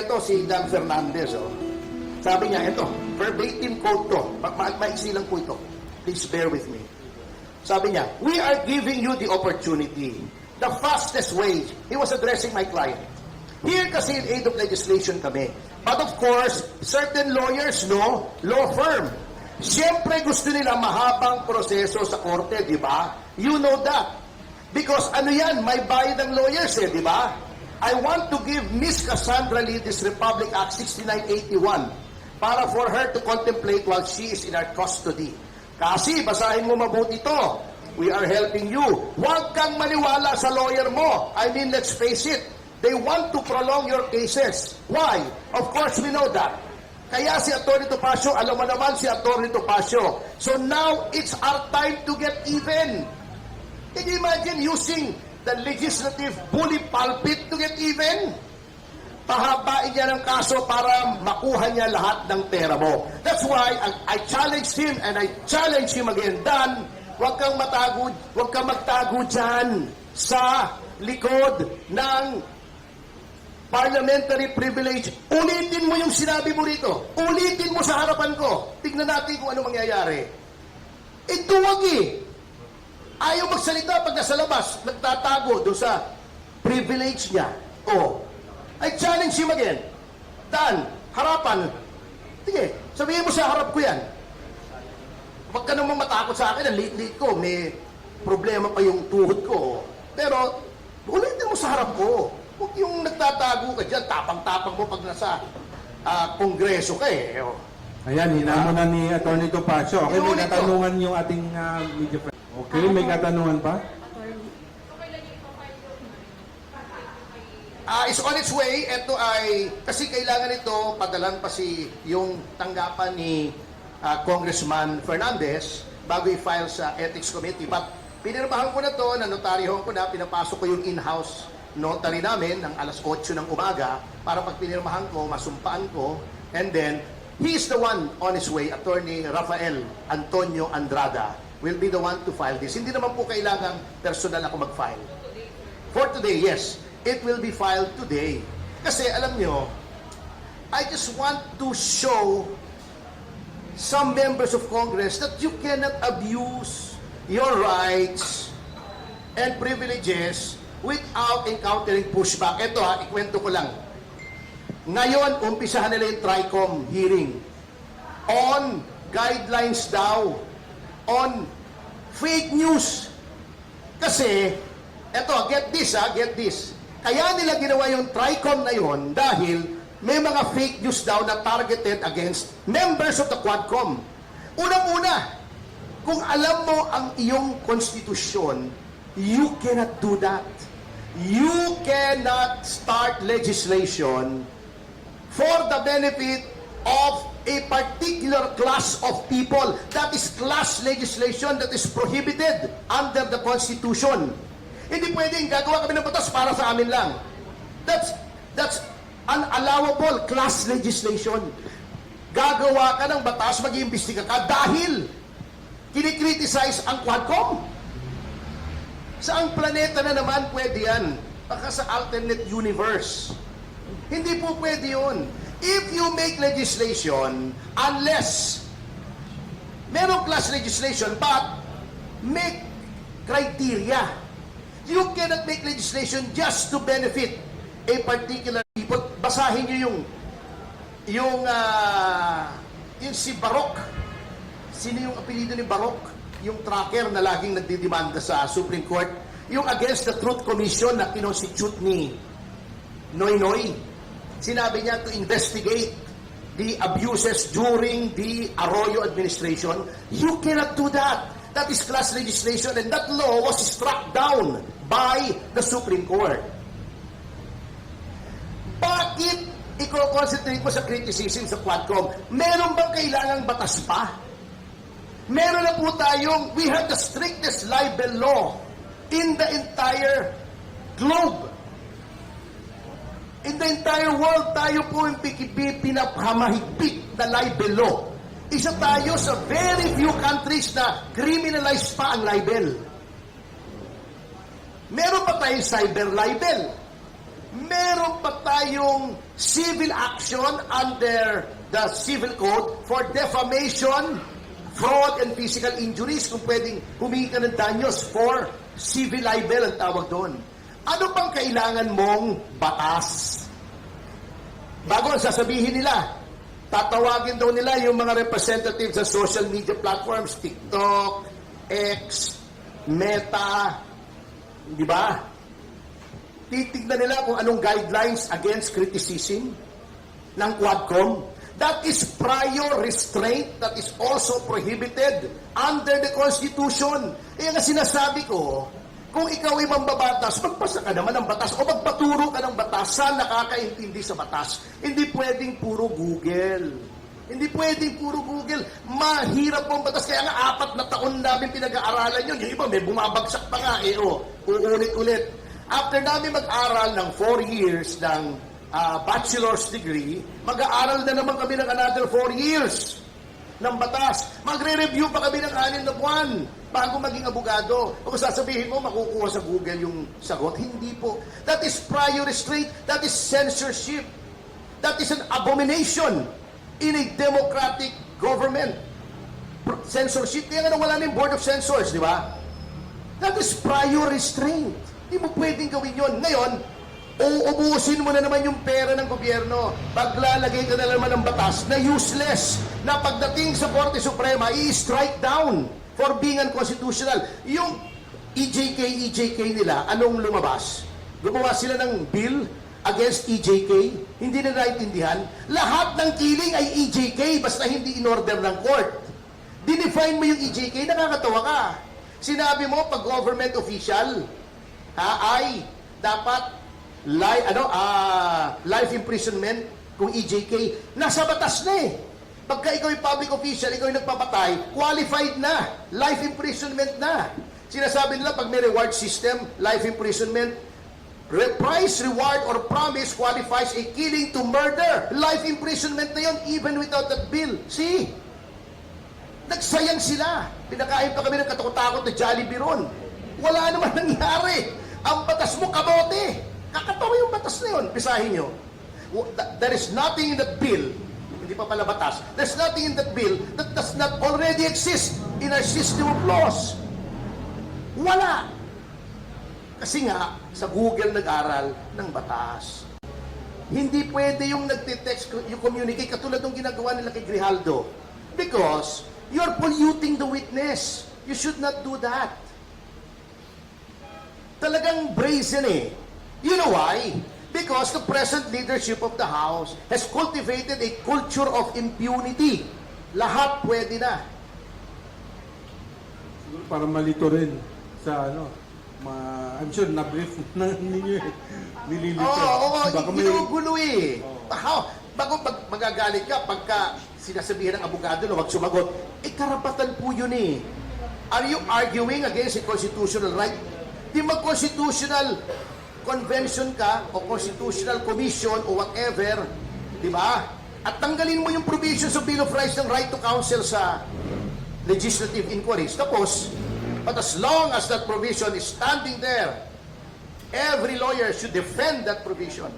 Ito si Dan Fernandez, oh. Sabi niya, ito, verbatim quote to. Maiksi lang po ito. Please bear with me. Sabi niya, we are giving you the opportunity. The fastest way. He was addressing my client. Here kasi in aid of legislation kami. But of course, certain lawyers, no, law firm. Siyempre gusto nila mahabang proseso sa korte, di ba? You know that. Because ano yan, may bayad ng lawyers di ba? I want to give Miss Cassandra Lee this Republic Act 6981 para for her to contemplate while she is in our custody. Kasi, basahin mo mabuti ito. We are helping you. Huwag kang maniwala sa lawyer mo. I mean, let's face it. They want to prolong your cases. Why? Of course, we know that. Kaya si Atty. Topacio, alam mo naman si Atty. Topacio. So now, it's our time to get even. Can you imagine using the legislative bully pulpit to get even? Pahabain niya ng kaso para makuha niya lahat ng pera mo. That's why I challenged him and I challenge him again. Dan, huwag kang magtago dyan sa likod ng parliamentary privilege. Ulitin mo yung sinabi mo rito. Ulitin mo sa harapan ko. Tignan natin kung ano mangyayari. Ito wag Ayaw magsalita pag nasa labas. Nagtatago doon sa privilege niya. I challenge him again. Dan, harapan. Sige, sabihin mo sa harap ko yan. Huwag ka namang matakot sa akin. Ang liit-liit ko. May problema pa yung tuhod ko. Pero, ulitin mo sa harap ko. Huwag yung nagtatago ka dyan. Tapang-tapang mo pag nasa kongreso ka Ayan, hinamo na ni Atty. Topacio. Okay, may katanungan yung ating media friend. Okay, may katanungan pa? It's on its way. Ito ay, kasi kailangan ito, padalan pa yung tanggapan ni Congressman Fernandez bago i-file sa Ethics Committee. But pinirmahan ko na to, nanotaryohan ko na, pinapasok ko yung in-house notary namin ng alas 8 ng umaga para pag pinirmahan ko, masumpaan ko, and then, he is the one on his way, Attorney Rafael Antonio Andrada, will be the one to file this. Hindi naman po kailangan personal ako mag-file. For today, yes. It will be filed today. Kasi alam nyo, I just want to show some members of Congress that you cannot abuse your rights and privileges without encountering pushback. Ito ikwento ko lang. Ngayon, umpisahan nila yung TRICOM hearing on guidelines daw on fake news. Kasi, eto, get this. Kaya nila ginawa yung TRICOM na yon dahil may mga fake news daw na targeted against members of the Quadcom. Unang-una, kung alam mo ang iyong konstitusyon, you cannot do that. You cannot start legislation for the benefit of a particular class of people. That is class legislation that is prohibited under the Constitution. Hindi pwedeng gagawa kami ng batas para sa amin lang. That's unallowable class legislation. Gagawa ka ng batas, mag-iimbestiga ka dahil kinikriticize ang Quadcom. Saang planeta na naman pwede yan? Baka sa alternate universe. Hindi po pwede yun. If you make legislation, unless merong class legislation, but make criteria. You cannot make legislation just to benefit a particular people. Basahin nyo yung si Barok. Sino yung apelido ni Barok? Yung tracker na laging nagdidemanda sa Supreme Court. Yung against the Truth Commission na kinonstitute ni Noynoy. Sinabi niya to investigate the abuses during the Arroyo administration. You cannot do that. That is class legislation, and that law was struck down by the Supreme Court. Bakit i-concentrate mo sa criticism sa Quadcom? Meron bang kailangang batas pa? Meron na po tayong, we have the strictest libel law in the entire globe. In the entire world, tayo po yung pinapamahigpit na libel law. Isa tayo sa very few countries na criminalized pa ang libel. Meron pa tayong cyber libel. meron pa tayong civil action under the civil code for defamation, fraud, and physical injuries kung pwedeng humingi ka ng danyos for civil libel ang tawag doon. Ano pang kailangan mong batas? Bago ang sasabihin nila, tatawagin daw nila yung mga representatives sa social media platforms, TikTok, X, Meta, di ba? Titignan nila kung anong guidelines against criticism ng Quadcom. That is prior restraint that is also prohibited under the Constitution. Kaya nga sinasabi ko, kung ikaw ay mambabatas, magpasa ka naman ng batas o magpaturo ka ng batas sa nakakaintindi sa batas. Hindi pwedeng puro Google. Hindi pwedeng puro Google. Mahirap po ang batas. Kaya nga 4 na taon namin pinag-aaralan yun. Yung iba may bumabagsak pa nga. Uulit-ulit. After namin mag-aral ng 4 years ng bachelor's degree, mag-aaral na naman kami ng another 4 years ng batas. Magre-review pa kami ng 6 na buwan bago maging abogado. Kung sasabihin mo, makukuha sa Google yung sagot. Hindi po. That is prior restraint. That is censorship. That is an abomination in a democratic government. Censorship. Kaya nga wala na yung Board of Censors, di ba? That is prior restraint. Hindi mo pwedeng gawin yun. Ngayon, uubusin mo na naman yung pera ng gobyerno. Paglalagay ka na naman ng batas na useless, na pagdating sa Korte Suprema, i-strike down for being unconstitutional. Yung EJK nila, anong lumabas? Gumawa sila ng bill against EJK, hindi na naintindihan. Lahat ng killing ay EJK, basta hindi in-order ng court. Dinefine mo yung EJK, nakakatawa ka. Sinabi mo, pag government official, ay dapat life imprisonment kung EJK. Nasa batas na eh. Pagka ikaw yung public official, ikaw yung nagpapatay, qualified na. Life imprisonment na. Sinasabi nila, pag may reward system, life imprisonment, price, reward, or promise qualifies a killing to murder. Life imprisonment na yun, even without that bill. See? Nagsayang sila. Pinakain pa kami ng katakot-takot na Jollibee ron. Wala naman nangyari. Ang batas mo, kabote. Kakatawa yung batas na yun. Pisahin nyo. There is nothing in that bill, hindi pa pala batas, there's nothing in that bill that does not already exist in our system of laws. Wala. Kasi nga, sa Google nag-aral ng batas. Hindi pwede yung nagtitext, yung communicate, katulad ng ginagawa nila kay Grijaldo. Because you're polluting the witness. You should not do that. Talagang brazen eh. You know why? Because the present leadership of the House has cultivated a culture of impunity. Lahat pwede na. Siguro para malito rin sa I'm sure na-brief na ninyo eh. Nililito. Oo, Baka may... ginugulo eh. Bago magagalit ka, pagka sinasabihan ng abogado na wag sumagot, karapatan po yun eh. Are you arguing against a constitutional right? Di mag-constitutional convention ka o constitutional commission o whatever, di ba? At tanggalin mo yung provisions of Bill of Rights ng right to counsel sa legislative inquiries. Tapos, but as long as that provision is standing there, every lawyer should defend that provision.